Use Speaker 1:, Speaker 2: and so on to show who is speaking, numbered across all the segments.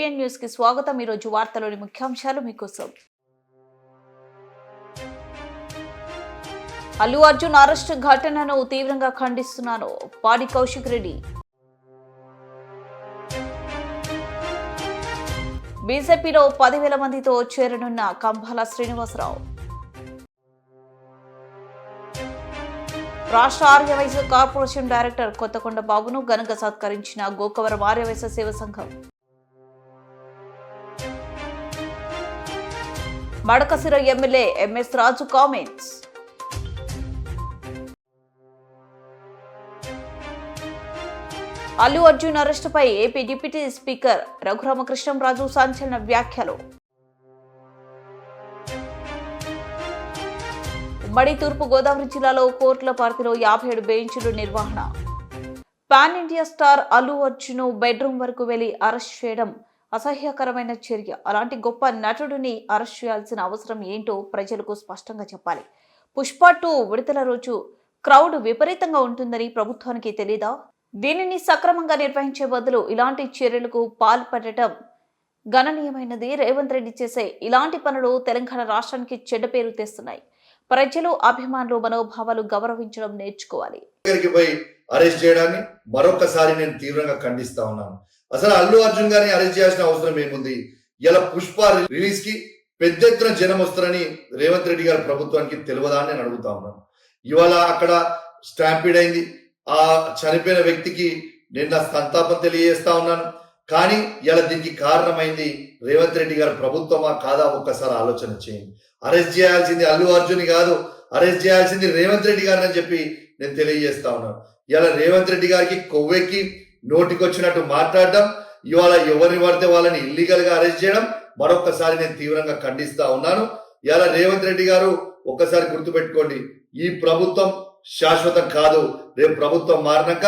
Speaker 1: APN news కి స్వాగతం. ఈ రోజు వార్తలోని ముఖ్యాంశాలు మీకోసం. అల్లు అర్జున్ అరెస్ట్ ఘటనను తీవ్రంగా ఖండిస్తున్నాను. పాడి కౌశిక్ రెడ్డి. బీజేపీలో 10,000 మందితో చేరనున్న కంభాల శ్రీనివాసరావు. రాష్ట్ర ఆర్యవైశ్య కార్పొరేషన్ డైరెక్టర్ కొత్తకొండ బాబును ఘనంగా సత్కరించిన Gokavaram Aryavysya Seva Sangham. Madakasira MLA MS Raju comments. Allu Arjun అరెస్టుపై ఏపీ డిప్యూటీ స్పీకర్ రఘురామకృష్ణంరాజు సంచలన వ్యాఖ్యలు. ఉమ్మడి తూర్పు గోదావరి జిల్లాలో కోర్టుల పరిధిలో 57 బెంచ్లు నిర్వహణ. Pan India star Allu Arjun bedroom వరకు వెళ్లి అరెస్ట్ చేయడం అసహ్యకరమైన చర్య. అలాంటి గొప్ప నటుడిని అరెస్ట్ చేయాల్సిన అవసరం ఏంటో ప్రజలకు స్పష్టంగా చెప్పాలి. పుష్ప 2 విడుదల రోజు క్రౌడ్ విపరీతంగా ఉంటుందని ప్రభుత్వానికి తెలీదా? దీనిని సక్రమంగా నిర్వహించే బదులు ఇలాంటి చర్యలకు పాల్పడటం గణనీయమైనది. రేవంత్ రెడ్డి చేసే ఇలాంటి పనులు తెలంగాణ రాష్ట్రానికి చెడ్డ పేరు తెస్తున్నాయి. ప్రజలు, అభిమానులు మనోభావాలు గౌరవించడం నేర్చుకోవాలి.
Speaker 2: అరెస్ట్ చేయడాన్ని మరొకసారి నేను తీవ్రంగా ఖండిస్తా ఉన్నాను. అసలు అల్లు అర్జున్ గారిని అరెస్ట్ చేయాల్సిన అవసరం ఏముంది? ఇలా పుష్ప రిలీజ్ కి పెద్ద ఎత్తున జనం వస్తారని రేవంత్ రెడ్డి గారి ప్రభుత్వానికి తెలియదా అని నేను అడుగుతా ఉన్నాను. ఇవాళ అక్కడ స్టాంపీడ్ అయింది. ఆ చనిపోయిన వ్యక్తికి నేను నా సంతాపం తెలియజేస్తా ఉన్నాను. కానీ ఇలా దీనికి కారణమైంది రేవంత్ రెడ్డి గారి ప్రభుత్వమా కాదా ఒక్కసారి ఆలోచన చేయండి. అరెస్ట్ చేయాల్సింది అల్లు అర్జున్ కాదు, అరెస్ట్ చేయాల్సింది రేవంత్ రెడ్డి గారిని అని చెప్పి నేను తెలియజేస్తా ఉన్నాను. ఇలా రేవంత్ రెడ్డి గారికి కొవ్వెక్కి నోటికొచ్చినట్టు మాట్లాడడం, ఇవాళ ఎవరిని పడితే వాళ్ళని ఇల్లీగల్ గా అరెస్ట్ చేయడం మరొకసారి నేను తీవ్రంగా ఖండిస్తా ఉన్నాను. ఇలా రేవంత్ రెడ్డి గారు ఒక్కసారి గుర్తుపెట్టుకోండి, ఈ ప్రభుత్వం శాశ్వతం కాదు. రేపు ప్రభుత్వం మారినాక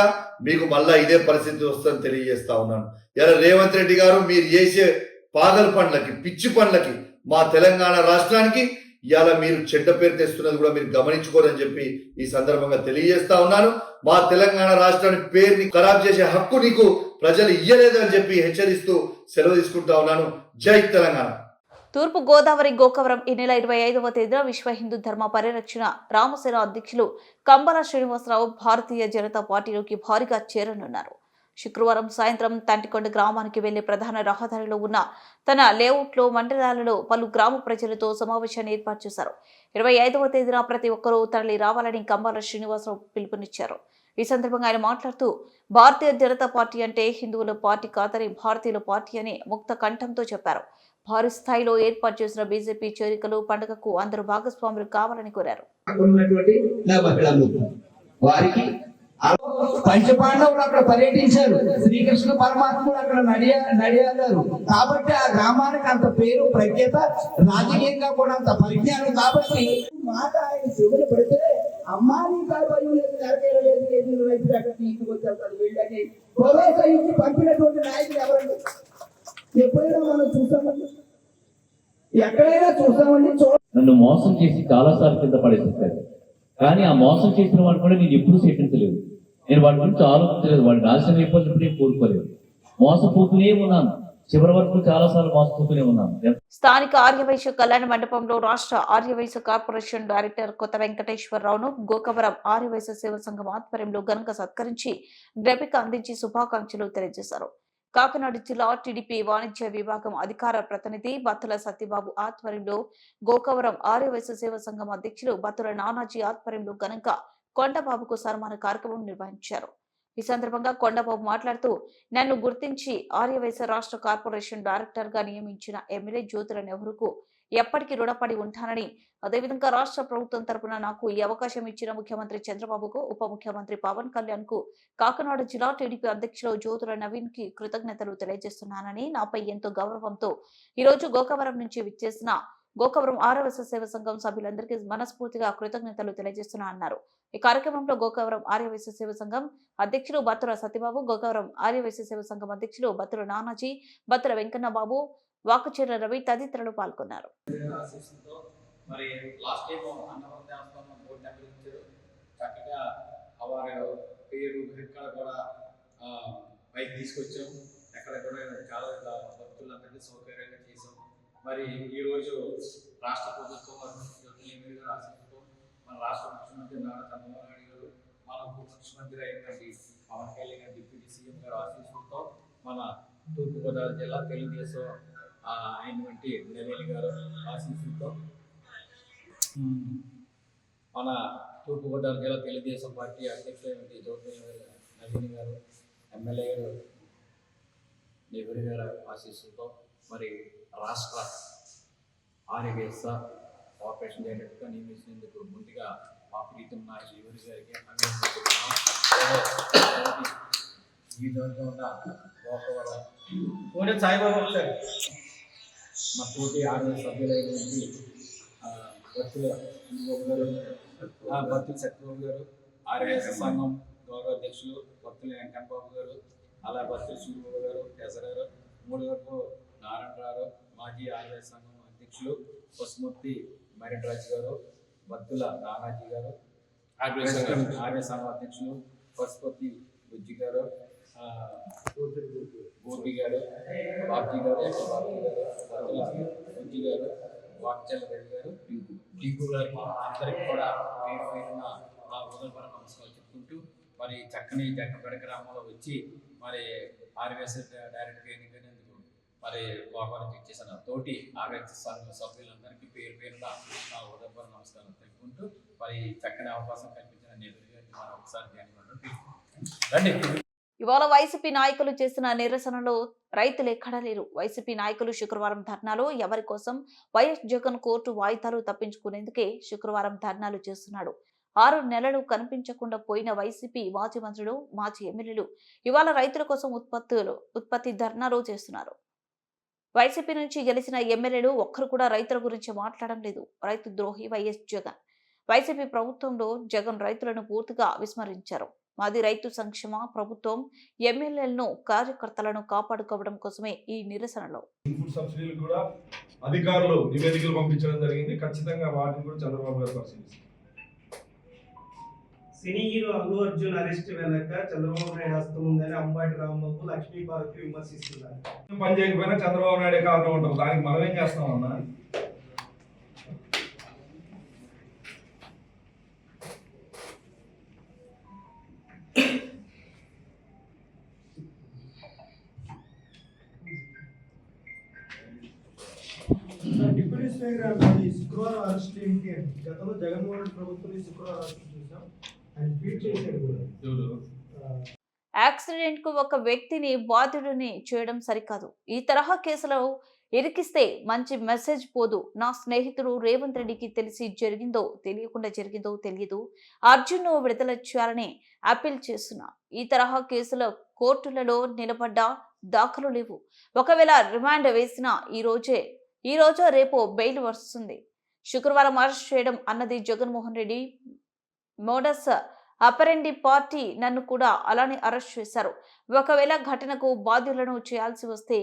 Speaker 2: మీకు మళ్ళా ఇదే పరిస్థితి వస్తుందని తెలియజేస్తా ఉన్నాను. ఇలా రేవంత్ రెడ్డి గారు మీరు చేసే పాగల్ పనులకి, పిచ్చి పనులకి మా తెలంగాణ రాష్ట్రానికి ఇవాళ మీరు చెడ్డ పేరు తెస్తున్నది కూడా మీరు గమనించుకోరని చెప్పి ఈ సందర్భంగా తెలియజేస్తా ఉన్నాను. మా తెలంగాణ రాష్ట్రానికి పేరుని ఖరాబ్ చేసే హక్కు నీకు ప్రజలు ఇయ్యలేదు అని చెప్పి హెచ్చరిస్తూ సెలవు తీసుకుంటా ఉన్నాను. జై తెలంగాణ.
Speaker 1: తూర్పు గోదావరి గోకవరం ఈ నెల 25వ తేదీన విశ్వ హిందూ ధర్మ పరిరక్షణ రామసేన అధ్యక్షులు కంబాల శ్రీనివాసరావు భారతీయ జనతా పార్టీలోకి భారీగా చేరనున్నారు. శుక్రవారం సాయంత్రం తంటికొండ గ్రామానికి వెళ్లే ప్రధాన రహదారిలో ఉన్న తన లేఅవుట్లో మండలాలలో పలు గ్రామ ప్రజలతో సమావేశాన్ని ఏర్పాటు చేశారు. 25వ తేదీన ప్రతి ఒక్కరూ తరలి రావాలని కంబాల శ్రీనివాసరావు పిలుపునిచ్చారు. ఈ సందర్భంగా ఆయన మాట్లాడుతూ భారతీయ జనతా పార్టీ అంటే హిందువుల పార్టీ కాదని భారతీయుల పార్టీ అని ముక్త కంఠంతో చెప్పారు. భారీ స్థాయిలో ఏర్పాటు చేసిన బీజేపీ చేరికలు పండుగకు అందరూ భాగస్వాములు కావాలని కోరారు.
Speaker 3: పంచపాండవులు అక్కడ పర్యటించారు, శ్రీకృష్ణ పరమాత్ముడు అక్కడ నడియాడారు. కాబట్టి ఆ గ్రామానికి అంత పేరు, ప్రఖ్యాత, రాజకీయంగా కూడా అంత పరిజ్ఞానం. కాబట్టి మాట ఆయన చెవులు పెడితే అమ్మాని తీసుకొచ్చేస్తాడు వీళ్ళని భరోసా ఇచ్చి పంపినటువంటి నాయకులు ఎవరండి? ఎప్పుడైనా మనం చూసామండి, ఎక్కడైనా చూసామండి.
Speaker 4: నన్ను మోసం చేసి చాలా సార్లు కింద పడేసేస్తారు. కానీ ఆ మోసం చేసిన వాడు కూడా నేను ఎప్పుడూ చేపించలేదు. నేను వాడి గురించి ఆలోచించలేదు. వాడి నాశనం అయిపోయినప్పుడు కోరుకోలేదు. మోసపోతూనే ఉన్నాను. చివరి వరకు చాలా సార్లు మోసపోతూనే ఉన్నాను.
Speaker 1: స్థానిక ఆర్యవైశ్య కళ్యాణ మండపంలో రాష్ట్ర ఆర్యవైశ్య కార్పొరేషన్ డైరెక్టర్ కొత్త వెంకటేశ్వరరావును గోకవరం ఆర్యవైశ్య సేవ సంఘం ఆధ్వర్యంలో ఘనంగా సత్కరించి జ్ఞాపిక అందించి శుభాకాంక్షలు తెలియజేశారు. కాకినాడ జిల్లా టీడీపీ వాణిజ్య విభాగం అధికార ప్రతినిధి బత్తుల సత్యబాబు ఆధ్వర్యంలో గోకవరం ఆర్యవైశ్య సేవ సంఘం అధ్యక్షులు బత్తుల నానాజీ ఆధ్వర్యంలో ఘనంగా కొండబాబుకు సన్మాన కార్యక్రమం నిర్వహించారు. ఈ సందర్భంగా కొండబాబు మాట్లాడుతూ నన్ను గుర్తించి ఆర్యవైశ్య రాష్ట్ర కార్పొరేషన్ డైరెక్టర్ గా నియమించిన ఎమ్మెల్యే జ్యోతుల నెహ్రూకు ఎప్పటికీ రుణపడి ఉంటానని, అదేవిధంగా రాష్ట్ర ప్రభుత్వం తరపున నాకు ఈ అవకాశం ఇచ్చిన ముఖ్యమంత్రి చంద్రబాబుకు, ఉప ముఖ్యమంత్రి పవన్ కళ్యాణ్ కు, కాకినాడ జిల్లా టీడీపీ అధ్యక్షులు జ్యోతుల నవీన్ కి కృతజ్ఞతలు తెలియజేస్తున్నానని, నాపై ఎంతో గౌరవంతో ఈ రోజు గోకవరం నుంచి విచ్చేసిన గోకవరం ఆర్యవైశ్య సేవ సంఘం సభ్యులందరికీ మనస్ఫూర్తిగా కృతజ్ఞతలు తెలియజేస్తున్నా అన్నారు. ఈ కార్యక్రమంలో గోకవరం ఆర్యవైశ్య సేవ సంఘం అధ్యక్షులు బత్తుల సత్యబాబు, గోకవరం ఆర్యవైశ్య సేవ సంఘం అధ్యక్షులు బత్తుల నానాజీ, బత్తుల వెంకన్న బాబు, వాకుచెర్ల రవి తదితరులు పాల్గొన్నారు.
Speaker 5: పైకి తీసుకొచ్చాం. ఎక్కడ కూడా చాలా భక్తుల అన్ని సౌకర్యంగా చేసాం. మరి ఈరోజు రాష్ట్ర ప్రభుత్వం జ్యోతిర్లింగ గారు ఆశిస్తూ మన రాష్ట్ర ముఖ్యమంత్రి నారా చంద్రబాబు నాయుడు గారు, మన ఉప ముఖ్యమంత్రి అయినటువంటి పవన్ కళ్యాణ్ గారు, డిప్యూటీ సీఎం గారు ఆశీస్సులతో మన తూర్పుగోదావరి జిల్లా తెలుగుదేశం అయినటువంటి నెవేలి గారు ఆశీస్సులతో మన తూర్పుగోదావరి జిల్లా తెలుగుదేశం పార్టీ అధ్యక్షులైనటువంటి జ్యోతిర్లింగ నవీన్ గారు, ఎమ్మెల్యే గారు నెహ్రూ గారి ఆశీస్సులతో మరి రాష్ట్ర ఆర్యవేశ ఆపరేషన్ డైరెక్టర్గా నియమించినందుకు ముందుగా మా ప్రీతం నాయకులు ఎవరి గారికి ఈ విధంగా ఉన్న గోపవరం కోడే సాయిబాబా సార్ మా తోటి ఆర్య సభ్యులైనటువంటి భక్తుల గారు, భక్తుల సత్యబాబు గారు, ఆర్యవేశ సంఘం గౌరవ అధ్యక్షులు భక్తుల వెంకటబాబు గారు, అలా భక్తుల సూర్యబాబు గారు, గారు, మూడుగట్టు నారాయణరావు, మాజీ ఆర్య సంఘం అధ్యక్షులు పసుమూర్తి మరినరాజు గారు, భక్తుల నానాజీ గారు, ఆర్య సంఘం అధ్యక్షులు పశుపతి బుజ్జి గారు, గోపి గారు, బాబ్జీ గారు, బాబ్జీ గారు, భక్తుల బుజ్జి గారు, వాక్చల్ రెడ్డి గారు, టీకు గారికి అందరికి కూడా పేరు పేరున నా హృదయపూర్వక నమస్కారాలు చెప్పుకుంటూ మరి చక్కని జగ్గంపేట గ్రామంలో వచ్చి మరి ఆర్యవేశ డైరెక్టర్గా ఎన్నికైనందుకు మరి గోపాలం ఇచ్చేసిన తోటి ఆర్యవేశ సంఘ సభ్యులందరికీ పేరు పేరున నా హృదయపూర్వక నమస్కారం తెలుపుకుంటూ మరి చక్కని అవకాశం కల్పించిన నెహ్రూ గారికి మనం ఒకసారి ధన్యవాదాలు.
Speaker 1: ఇవాళ వైసీపీ నాయకులు చేసిన నిరసనలో రైతులు ఎక్కడా లేరు. వైసీపీ నాయకులు శుక్రవారం ధర్నాలో ఎవరి కోసం వైఎస్ జగన్ కోర్టు వాయిదాలు తప్పించుకునేందుకే శుక్రవారం ధర్నాలు చేస్తున్నాడు. 6 నెలలు కనిపించకుండా పోయిన వైసీపీ మాజీ మంత్రులు, మాజీ ఎమ్మెల్యేలు ఇవాళ రైతుల కోసం ఉత్పత్తి ధర్నాలు చేస్తున్నారు. వైసీపీ నుంచి గెలిచిన ఎమ్మెల్యేలు ఒక్కరు కూడా రైతుల గురించి మాట్లాడడం లేదు. రైతు ద్రోహి వైఎస్ జగన్. వైసీపీ ప్రభుత్వంలో జగన్ రైతులను పూర్తిగా విస్మరించారు. మాది రైతు సంక్షేమ ప్రభుత్వం, ఎమ్మెల్యేలను కార్యకర్తలను కాపాడుకోవడం కోసమే ఈ నిరసనలో.
Speaker 6: ఇన్పుట్ సబ్సిడీలు కూడా అధికారులు నివేదికలు పంపించడం జరిగింది. ఖచ్చితంగా వాటిని కూడా చంద్రబాబు గారు పరిశీలిస్తారు.
Speaker 7: Cine hero Allu Arjun arrest వెనక చంద్రబాబు నాయుడు హస్తం ఉందని అంబాటి రాంబాబు, లక్ష్మీపార్వతి విమర్శిస్తున్నారు.
Speaker 6: పని చేయకపోయినా చంద్రబాబు నాయుడే కారణం ఉంటారు. దానికి మనం ఏం చేస్తామన్నా?
Speaker 7: డిప్యూటీ స్పీకర్ శుక్రవారం అరెస్ట్ ఏంటి అని గతంలో జగన్మోహన్ రెడ్డి ప్రభుత్వం శుక్రవారం అరెస్ట్ చూసాం. ఆయన ట్వీట్ చేశాడు కూడా.
Speaker 1: యాక్సిడెంట్ కు ఒక వ్యక్తిని బాధ్యుడిని చేయడం సరికాదు. ఈ తరహా కేసులో ఇరికిస్తే మంచి మెసేజ్ పోదు. నా స్నేహితుడు రేవంత్ రెడ్డికి తెలిసి జరిగిందో తెలియకుండా జరిగిందో తెలియదు. అర్జున్ ను విడుదల చేయాలని అప్పీల్ చేస్తున్నా. ఈ తరహా కేసులో కోర్టులలో నిలబడ్డ దాఖలు లేవు. ఒకవేళ రిమాండ్ వేసినా ఈ రోజు రేపు బెయిల్ వస్తుంది. శుక్రవారం అరెస్ట్ చేయడం అన్నది జగన్మోహన్ రెడ్డి మోడస్ అపరెండి పార్టీ. నన్ను కూడా అలానే అరెస్ట్ చేశారు. ఒకవేళ ఘటనకు బాధ్యులను చేయాల్సి వస్తే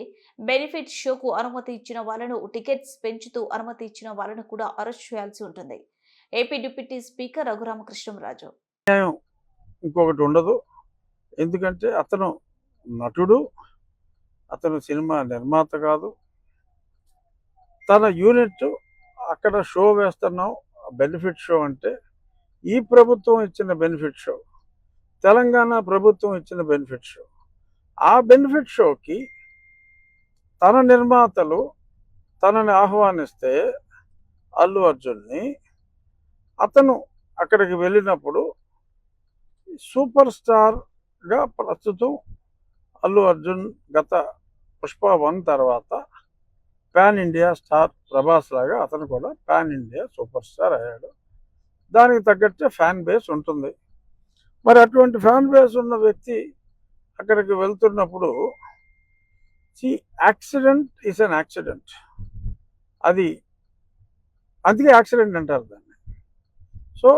Speaker 1: బెనిఫిట్ షోకు అనుమతి ఇచ్చిన వాళ్ళను, టికెట్స్ పెంచుతూ అనుమతి ఇచ్చిన వాళ్ళను కూడా అరెస్ట్ చేయాల్సి ఉంటుంది. AP deputy speaker Raghurama Krishna Raju.
Speaker 8: ఇంకొకటి ఉండదు. ఎందుకంటే అతను నటుడు, అతను సినిమా నిర్మాత కాదు. తన యూనిట్ అక్కడ షో వేస్తున్నాం. బెనిఫిట్ షో అంటే ఈ ప్రభుత్వం ఇచ్చిన బెనిఫిట్ షో, తెలంగాణ ప్రభుత్వం ఇచ్చిన బెనిఫిట్ షో. ఆ బెనిఫిట్ షోకి తన నిర్మాతలు తనని ఆహ్వానిస్తే అల్లు అర్జున్ని, అతను అక్కడికి వెళ్ళినప్పుడు సూపర్ స్టార్గా ప్రస్తుతం అల్లు అర్జున్ గత పుష్ప 1 తర్వాత పాన్ ఇండియా స్టార్ ప్రభాస్ లాగా అతను కూడా పాన్ ఇండియా సూపర్ స్టార్ అయ్యాడు. దానికి తగ్గట్టే ఫ్యాన్ బేస్ ఉంటుంది. మరి అటువంటి ఫ్యాన్ బేస్ ఉన్న వ్యక్తి అక్కడికి వెళ్తున్నప్పుడు యాక్సిడెంట్ ఈజ్ అన్ యాక్సిడెంట్. అది అందుకే యాక్సిడెంట్ అంటారు దాన్ని. So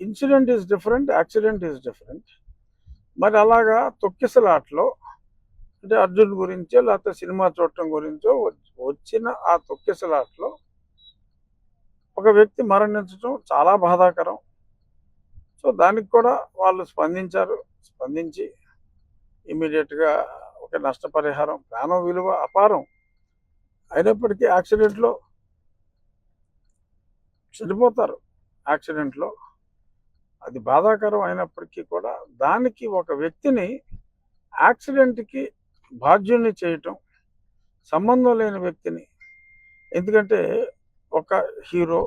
Speaker 8: incident is different, accident is different. మరి అలాగా తొక్కిసలాట్లో అంటే అర్జున్ గురించో లేకపోతే సినిమా చూడటం గురించో వచ్చిన ఆ తొక్కిసలాట్లో ఒక వ్యక్తి మరణించడం చాలా బాధాకరం. సో దానికి కూడా వాళ్ళు స్పందించి ఇమీడియట్గా ఒక నష్టపరిహారం, ప్రాణం విలువ అపారం. అయినప్పటికీ యాక్సిడెంట్లో చనిపోతారు. యాక్సిడెంట్లో అది బాధాకరం అయినప్పటికీ కూడా దానికి ఒక వ్యక్తిని యాక్సిడెంట్కి బాధ్యుల్ని చేయటం, సంబంధం లేని వ్యక్తిని. ఎందుకంటే ఒక హీరో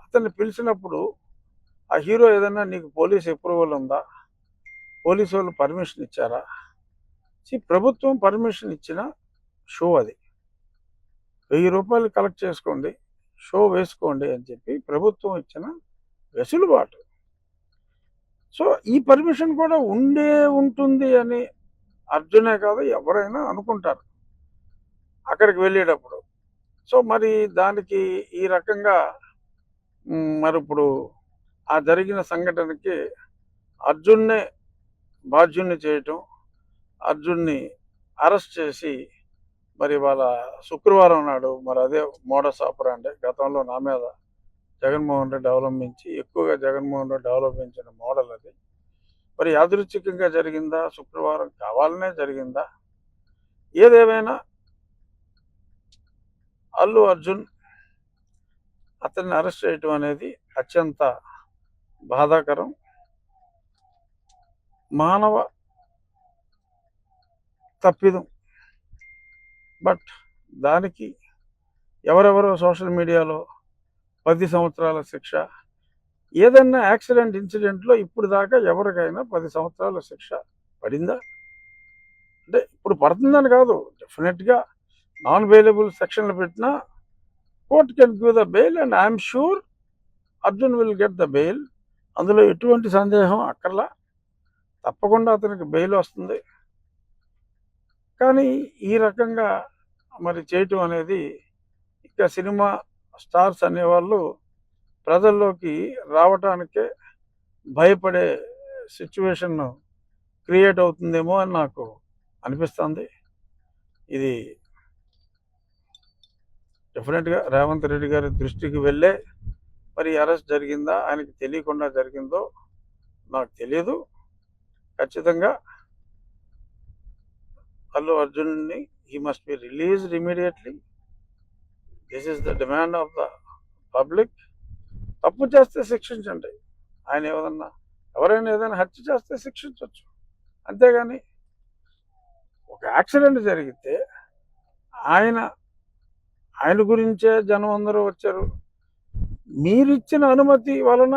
Speaker 8: అతన్ని పిలిచినప్పుడు ఆ హీరో ఏదైనా నీకు పోలీస్ అప్రూవల్ ఉందా, పోలీసు వాళ్ళు పర్మిషన్ ఇచ్చారా? ప్రభుత్వం పర్మిషన్ ఇచ్చిన షో అది, 1000 రూపాయలు కలెక్ట్ చేసుకోండి, షో వేసుకోండి అని చెప్పి ప్రభుత్వం ఇచ్చిన వెసులుబాటు. సో ఈ పర్మిషన్ కూడా ఉంటుంది అని అర్జునే కాదు ఎవరైనా అనుకుంటారు అక్కడికి వెళ్ళేటప్పుడు. సో మరి దానికి ఈ రకంగా మరి ఇప్పుడు ఆ జరిగిన సంఘటనకి అర్జున్నే బాధ్యుణ్ణి చేయటం, అర్జున్ని అరెస్ట్ చేసి మరి వాళ్ళ శుక్రవారం నాడు మరి అదే మోడస్ ఆపరాండే గతంలో నా మీద జగన్మోహన్ రెడ్డి అవలంబించి ఎక్కువగా జగన్మోహన్ రెడ్డి అవలంబించిన మోడల్ అది. మరి యాదృచ్ఛికంగా జరిగిందా, శుక్రవారం కావాలనే జరిగిందా, ఏదేమైనా అల్లు అర్జున్ అతన్ని అరెస్ట్ చేయటం అనేది అత్యంత బాధాకరం. మానవ తప్పిదం. బట్ దానికి ఎవరెవరో సోషల్ మీడియాలో 10 సంవత్సరాల శిక్ష, ఏదన్నా యాక్సిడెంట్ ఇన్సిడెంట్లో ఇప్పుడు దాకా ఎవరికైనా 10 సంవత్సరాల శిక్ష పడిందా? అంటే ఇప్పుడు పడుతుందని కాదు, డెఫినెట్గా నాన్ బెయిలబుల్ సెక్షన్లు పెట్టినా court can give the bail and I'm sure Arjun will get the bail. అందులో ఎటువంటి సందేహం అక్కర్లా, తప్పకుండా అతనికి బెయిల్ వస్తుంది. కానీ ఈ రకంగా మరి చేయటం అనేది ఇక సినిమా స్టార్స్ అనేవాళ్ళు ప్రజల్లోకి రావటానికే భయపడే సిచ్యువేషన్ క్రియేట్ అవుతుందేమో అని నాకు అనిపిస్తుంది. ఇది డెఫినెట్గా రేవంత్ రెడ్డి గారి దృష్టికి వెళ్ళే మరి అరెస్ట్ జరిగిందా, ఆయనకి తెలియకుండా జరిగిందో నాకు తెలియదు. ఖచ్చితంగా అల్లు అర్జున్ని he must be released immediately. This is the demand of the public. తప్పు చేస్తే శిక్షించండి. ఆయన ఎవరైనా ఏదైనా హత్య చేస్తే శిక్షించవచ్చు, అంతేగాని ఒక యాక్సిడెంట్ జరిగితే ఆయన గురించే జనం అందరూ వచ్చారు, మీరిచ్చిన అనుమతి వలన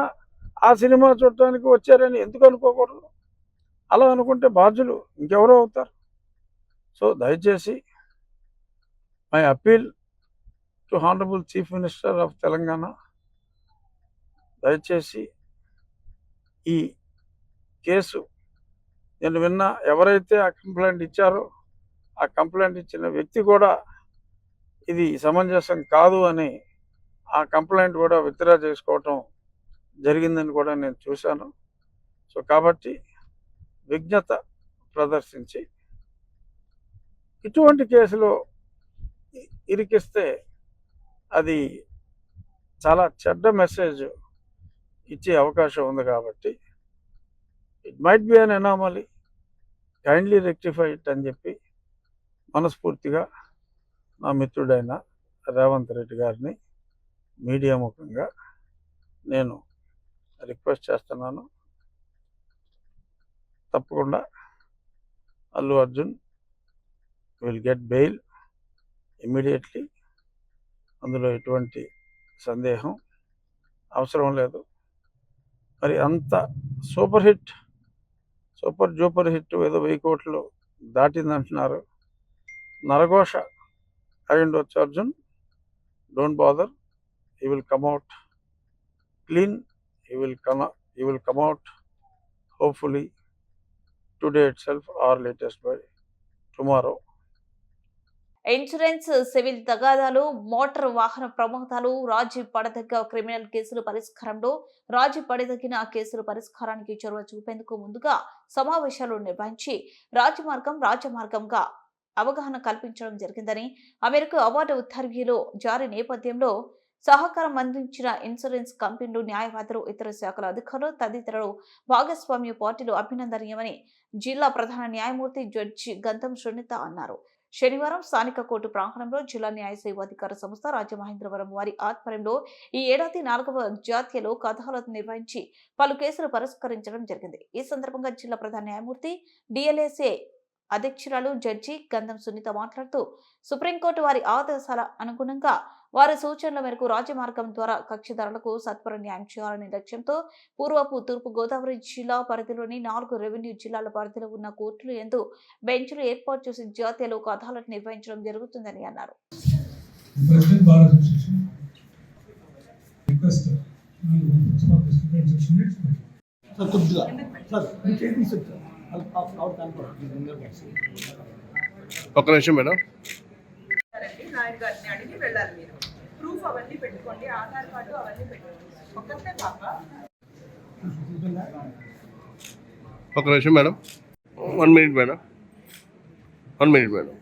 Speaker 8: ఆ సినిమా చూడటానికి వచ్చారని ఎందుకు అనుకోకూడదు? అలా అనుకుంటే బాధ్యులు ఇంకెవరో అవుతారు. సో దయచేసి my appeal to honourable chief minister of Telangana, దయచేసి ఈ కేసు నేను విన్నా ఎవరైతే ఆ కంప్లైంట్ ఇచ్చారో ఆ కంప్లైంట్ ఇచ్చిన వ్యక్తి కూడా ఇది సమంజసం కాదు అని ఆ కంప్లైంట్ కూడా విత్డ్రా చేసుకోవటం జరిగిందని కూడా నేను చూశాను. సో కాబట్టి విజ్ఞత ప్రదర్శించి ఇటువంటి కేసులో ఇరికిస్తే అది చాలా చెడ్డ మెసేజ్ ఇచ్చే అవకాశం ఉంది. కాబట్టి it might be an anomaly, kindly rectify it అని చెప్పి మనస్ఫూర్తిగా నా మిత్రుడైన రేవంత్ రెడ్డి గారిని మీడియా ముఖంగా నేను రిక్వెస్ట్ చేస్తున్నాను. తప్పకుండా Allu Arjun will get bail immediately, అందులో ఎటువంటి సందేహం అవసరం లేదు. మరి అంత సూపర్ జూపర్ హిట్ ఏదో 1000 కోట్లు దాటిందంటున్నారు. నరఘోష అయి ఉండొచ్చు Arjun, don't bother, he will come out clean, he will come out hopefully today itself or latest by tomorrow.
Speaker 1: Insurance, civil తగాదాలు, మోటార్ వాహన ప్రమాదాలు, రాజీ పడదగ్గ క్రిమినల్ కేసుల పరిష్కారంలో రాజీ పడదగిన కేసుల పరిష్కారానికి చొరవ చూపేందుకు ముందుగా సమావేశాలు నిర్వహించి రాజమార్గంగా అవగాహన కల్పించడం జరిగిందని, ఆ మేరకు అవార్డు ఉత్తర్వులు జారీ నేపథ్యంలో సహకారం అందించిన ఇన్సూరెన్స్ కంపెనీలు, న్యాయవాదులు, ఇతర శాఖల అధికారులు తదితరులు భాగస్వామ్య పార్టీలు అభినందనీయమని జిల్లా ప్రధాన న్యాయమూర్తి జడ్జి గంధం సునీత అన్నారు. శనివారం స్థానిక కోర్టు ప్రాంగణంలో జిల్లా న్యాయ సేవాధికార సంస్థ రాజమహేంద్రవరం వారి ఆధ్వర్యంలో ఈ ఏడాది 4వ జాతీయ లోక్ అదాలత్ నిర్వహించి పలు కేసులు పరిష్కరించడం జరిగింది. ఈ సందర్భంగా జిల్లా ప్రధాన న్యాయమూర్తి డిఎల్ఎస్ఏ అధ్యక్షురాలు జడ్జి గంధం సునీత మాట్లాడుతూ సుప్రీంకోర్టు వారి ఆదేశాల అనుగుణంగా వారి సూచనల మేరకు రాజమార్గం ద్వారా కక్షిదారులకు సత్వర న్యాయం చేయాలనే లక్ష్యంతో పూర్వపు తూర్పు గోదావరి జిల్లా పరిధిలోని 4 రెవెన్యూ జిల్లాల పరిధిలో ఉన్న కోర్టులు యందు బెంచ్లు ఏర్పాటు చేసి జాతీయ లోక్ అదాలత్ నిర్వహించడం జరుగుతుందని అన్నారు.
Speaker 9: President Bar Association request principal student section next.
Speaker 3: Sir కొద్దిగా సార్ మీరు చేయండి సార్
Speaker 10: ఒక్క నిమిషం మేడం.
Speaker 11: నాయుడు గారిని అడిగి వెళ్ళాలి. మీరు ప్రూఫ్ అవన్నీ పెట్టుకోండి, ఆధార్ కార్డు అవన్నీ పెట్టుకోండి. ఒక్కటే పాప.
Speaker 10: ఒక్క నిమిషం madam. 1 minute madam. 1 minute madam.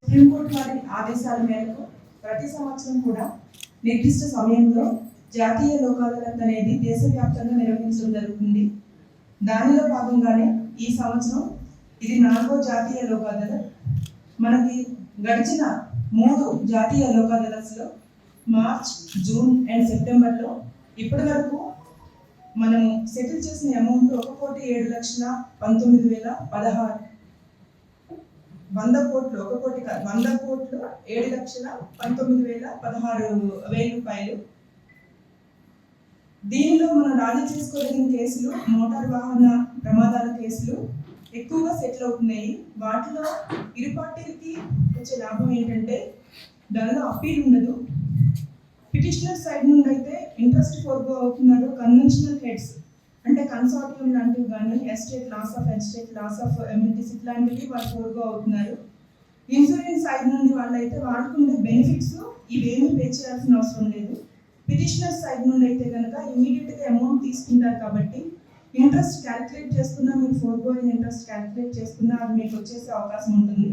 Speaker 11: Supreme court వారి ఆదేశాల మేరకు ప్రతి సంవత్సరం కూడా నిర్దిష్ట సమయంలో జాతీయ లోక్ అదాలత్ అనేది దేశవ్యాప్తంగా నిర్వహించడం జరుగుతుంది. దానిలో భాగంగానే ఈ సంవత్సరం ఇది 4వ జాతీయ లోక్ అదాలత్. మనకి గడిచిన 3 జాతీయ లోక్ అదాలత్స్లో మార్చ్, జూన్ అండ్ సెప్టెంబర్లో ఇప్పటి వరకు మనము సెటిల్ చేసిన అమౌంట్ 1,07,19,016 100 కోట్లు 1 కోటి కాదు 100 కోట్లు 7,19,016 రూపాయలు. దీనిలో మనం రాజీ చేసుకోదగిన కేసులు మోటార్ వాహన ప్రమాదాల కేసులు ఎక్కువగా సెటిల్ అవుతున్నాయి. వాటిలో ఇరు పార్టీలకి వచ్చే లాభం ఏంటంటే దానిలో అప్పీల్ ఉండదు. పిటిషనర్ సైడ్ నుండి అయితే ఇంట్రెస్ట్ ఫోర్గో అవుతున్నారు. కన్వెన్షనల్ హెడ్స్ అంటే కన్సార్టియం లాంటివి కానీ ఎస్టేట్ లాస్ ఆఫ్ ఎమ్యూనిటీస్ ఇట్లాంటివి వాళ్ళు ఫోర్గో అవుతున్నారు. ఇన్సూరెన్స్ సైడ్ నుండి వాళ్ళైతే వాళ్ళకుండే బెనిఫిట్స్ ఇవేమీ పే చేయాల్సిన అవసరం లేదు. పిటిషనర్ సైడ్ నుండి అయితే కనుక ఇమీడియట్గా అమౌంట్ తీసుకుంటారు కాబట్టి ఇంట్రెస్ట్ క్యాలిక్యులేట్ చేసుకున్నా మీకు ఫోర్గో అయిన ఇంట్రెస్ట్ క్యాలిక్యులేట్ చేసుకున్నా అది మీకు వచ్చేసే అవకాశం ఉంటుంది.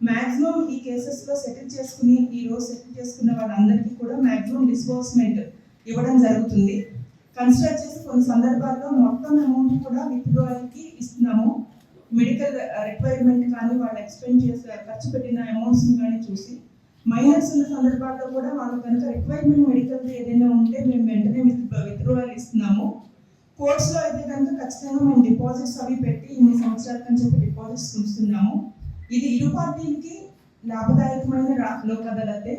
Speaker 11: మ్యాక్సిమం ఈ కేసెస్లో సెటిల్ చేసుకుని ఈ రోజు సెటిల్ చేసుకున్న వాళ్ళందరికీ కూడా మ్యాక్సిమం డిస్బర్స్మెంట్ ఇవ్వడం జరుగుతుంది. కన్సిడర్ చేసి కొన్ని సందర్భాల్లో మొత్తం అమౌంట్ కూడా విత్డ్రాయల్కి ఇస్తున్నాము. మెడికల్ రిక్వైర్మెంట్ కానీ వాళ్ళు ఎక్స్పెండ్ చేసే ఖర్చు పెట్టిన అమౌంట్స్ని కానీ చూసి మైనర్స్ ఉన్న సందర్భాల్లో కూడా వాళ్ళు కనుక రిక్వైర్మెంట్ మెడికల్ ఏదైనా ఉంటే మేము వెంటనే విత్డ్రాయల్ ఇస్తున్నాము. కోర్ట్స్లో అయితే కనుక ఖచ్చితంగా మేము డిపాజిట్స్ అవి పెట్టి ఇన్ని సంవత్సరాలకు అని చెప్పి డిపాజిట్స్ ఉంచుతున్నాము. ఇది ఇరు పార్టీలకి లాభదాయకమైన లోక్ అదాలతే.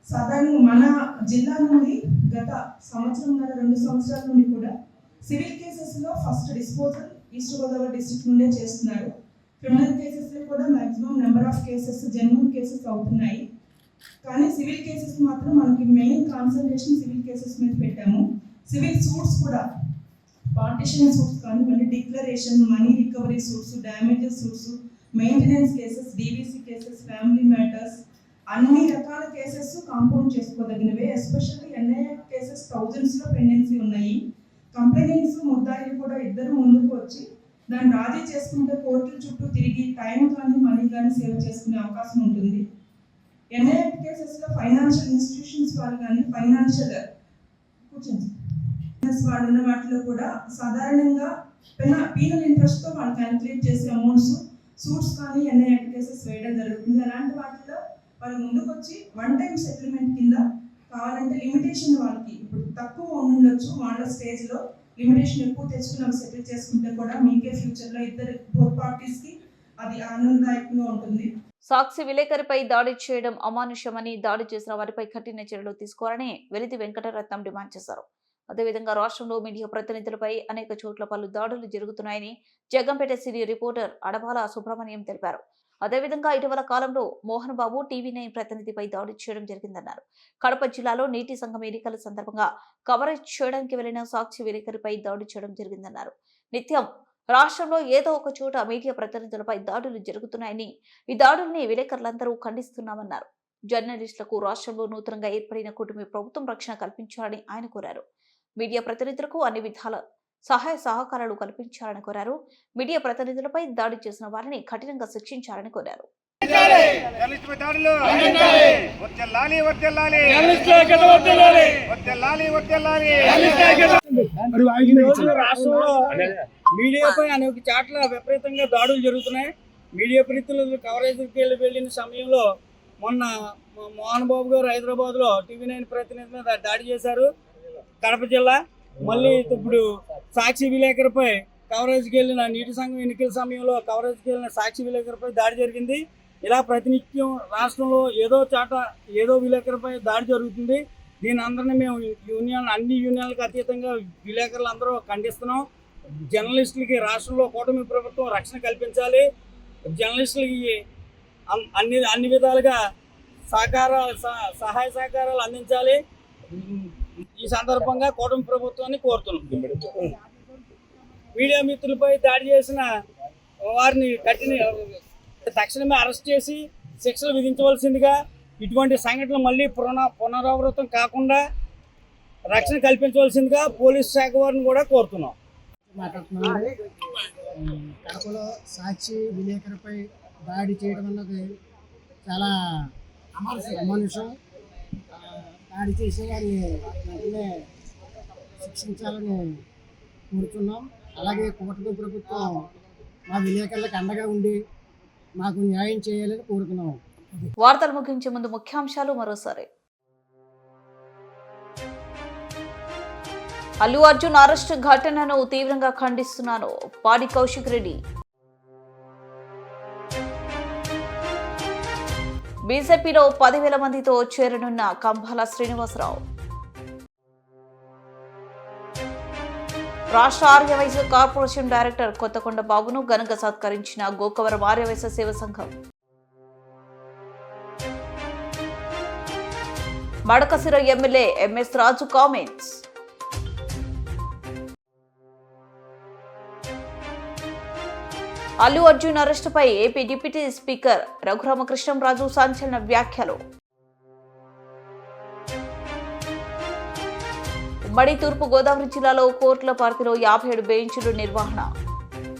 Speaker 11: సాధారణంగా మన జిల్లా నుండి గత 2 సంవత్సరాల నుండి కూడా సివిల్ కేసెస్లో first disposal east Godavari district నుండే చేస్తున్నారు. క్రిమినల్ కేసెస్లో కూడా maximum number of cases genuine cases అవుతున్నాయి. కానీ సివిల్ కేసెస్ మాత్రం మనకి మెయిన్ కాన్సన్ట్రేషన్ సివిల్ కేసెస్ మీద పెట్టాము. సివిల్ సూట్స్ కూడా పార్టిషన్ సూట్స్ కానీ మళ్ళీ declaration, money recovery suits, damages suits, maintenance cases, DVC cases, family matters అన్ని రకాల కేసెస్ కాంపౌండ్ చేసుకోదగినవే. ఎస్పెషల్లీ ఎన్ఐఏ కేసెస్ థౌజండ్స్లో పెండెన్సీ ఉన్నాయి. కంప్లైంట్స్ ముద్దాయిలు కూడా ఇద్దరు ముందుకు వచ్చి దాన్ని రాజీ చేసుకుంటే కోర్టుల చుట్టూ తిరిగి టైం కానీ మనీ కానీ సేవ్ చేసుకునే అవకాశం ఉంటుంది. ఎన్ఐఏ కేసెస్లో ఫైనాన్షియల్ ఇన్స్టిట్యూషన్స్ వాళ్ళు కానీ ఫైనాన్షియల్ వాళ్ళు ఉన్న వాటిలో కూడా సాధారణంగా పీనల్ ఇంట్రెస్ట్తో వాళ్ళు క్యాలిక్యులేట్ చేసే అమౌంట్స్ సూట్స్ కానీ ఎన్ఐఏ కేసెస్ వేయడం జరుగుతుంది. అలాంటి వాటిలో వాళ్ళు ముందుకు వచ్చి 1 టైం సెటిల్మెంట్ కింద కావాలంటే లిమిటేషన్ వాళ్ళకి ఇప్పుడు తక్కువ ఉండొచ్చు, వాళ్ళ స్టేజ్లో లిమిటేషన్ ఎక్కువ తెచ్చుకుని సెటిల్ చేసుకుంటే కూడా మీకే ఫ్యూచర్లో బోత్ పార్టీస్కి అది ఆనందదాయకంగా ఉంటుంది.
Speaker 1: సాక్షి విలేకరిపై దాడి చేయడం అమానుష్యమని, దాడి చేసిన వారిపై కఠిన చర్యలు తీసుకోవాలని వెలితి వెంకటరత్నం డిమాండ్ చేశారు. అదేవిధంగా రాష్ట్రంలో మీడియా ప్రతినిధులపై అనేక చోట్ల పలు దాడులు జరుగుతున్నాయని జగంపేట సిటీ రిపోర్టర్ అడబాల సుబ్రహ్మణ్యం తెలిపారు. అదేవిధంగా ఇటీవల కాలంలో మోహన్ బాబు టీవీ9 ప్రతినిధిపై దాడి చేయడం జరిగిందన్నారు. కడప జిల్లాలో నీటి సంఘం ఎన్నికల సందర్భంగా కవరేజ్ చేయడానికి వెళ్లిన సాక్షి విలేకరిపై దాడి చేయడం జరిగిందన్నారు. నిత్యం రాష్ట్రంలో ఏదో ఒక చోట మీడియా ప్రతినిధులపై దాడులు జరుగుతున్నాయని, ఈ దాడుల్ని విలేకరులందరూ ఖండిస్తున్నామన్నారు. జర్నలిస్టులకు రాష్ట్రంలో నూతనంగా ఏర్పడిన కూటమి ప్రభుత్వం రక్షణ కల్పించాలని ఆయన కోరారు. మీడియా ప్రతినిధులకు అన్ని విధాల సహాయ సహకారాలు కల్పించాలని కోరారు. మీడియా ప్రతినిధులపై దాడి చేసిన వారిని కఠినంగా శిక్షించాలని కోరారు.
Speaker 3: రాష్ట్రంలో మీడియాపై అనేక చాట్ల విపరీతంగా దాడులు జరుగుతున్నాయి. మీడియా ప్రతినిధులు కవరేజ్కి వెళ్ళిన సమయంలో మొన్న మోహన్ బాబు గారు హైదరాబాద్ లో TV9 ప్రతినిధి మీద దాడి చేశారు కడప జిల్లా. మళ్ళీ ఇప్పుడు సాక్షి విలేకరుపై కవరేజ్కి వెళ్ళిన నీటి సంఘం ఎన్నికల సమయంలో కవరేజ్కి వెళ్ళిన సాక్షి విలేకరుపై దాడి జరిగింది. ఇలా ప్రతినిత్యం రాష్ట్రంలో ఏదో చాట ఏదో విలేకరుపై దాడి జరుగుతుంది. దీని అందరినీ మేము అన్ని యూనియన్లకు అతీతంగా విలేకరులు అందరూ ఖండిస్తున్నాం. జర్నలిస్టులకి రాష్ట్రంలో కూటమి ప్రభుత్వం రక్షణ కల్పించాలి. జర్నలిస్టులకి అన్ని విధాలుగా సహాయ సహకారాలు అందించాలి. ఈ సందర్భంగా కూటమి ప్రభుత్వాన్ని కోరుతున్నాం. మీడియా మిత్రులపై దాడి చేసిన వారిని తక్షణమే అరెస్ట్ చేసి శిక్షలు విధించవలసిందిగా, ఇటువంటి సంఘటనలు మళ్ళీ పునరావృతం కాకుండా రక్షణ కల్పించవలసిందిగా పోలీస్ శాఖ వారిని కూడా కోరుతున్నాం.
Speaker 12: కడపలో సాక్షి విలేకరుపై దాడి చేయడం అన్నది చాలా అమానుషం. దాడి చేసే వారిని వెంటనే శిక్షించాలని కోరుతున్నాం. అలాగే కూటమి ప్రభుత్వం మా విలేకరులకు అండగా ఉండి మాకు న్యాయం చేయాలని కోరుతున్నాం.
Speaker 1: వార్తలు ముగించే ముందు ముఖ్యాంశాలు మరోసారి. అల్లు అర్జున్ అరెస్టు ఘటనను తీవ్రంగా ఖండిస్తున్నాను. పాడి కౌశిక్ రెడ్డి. బీజేపీలో 10,000 మందితో చేరనున్న కంభాల శ్రీనివాసరావు. రాష్ట్ర ఆర్యవైశ్య కార్పొరేషన్ డైరెక్టర్ కొత్తకొండ బాబును ఘనంగా సత్కరించిన Gokavaram Aryavysya Seva Sangham. Madakasira MLA MS Raju comments. Allu Arjun అరెస్టుపై ఏపీ డిప్యూటీ స్పీకర్ రఘురామకృష్ణంరాజు సంచలన వ్యాఖ్యలు. ఉమ్మడి తూర్పు గోదావరి జిల్లాలో కోర్టుల పరిధిలో 57 బెంచీలు నిర్వహణ.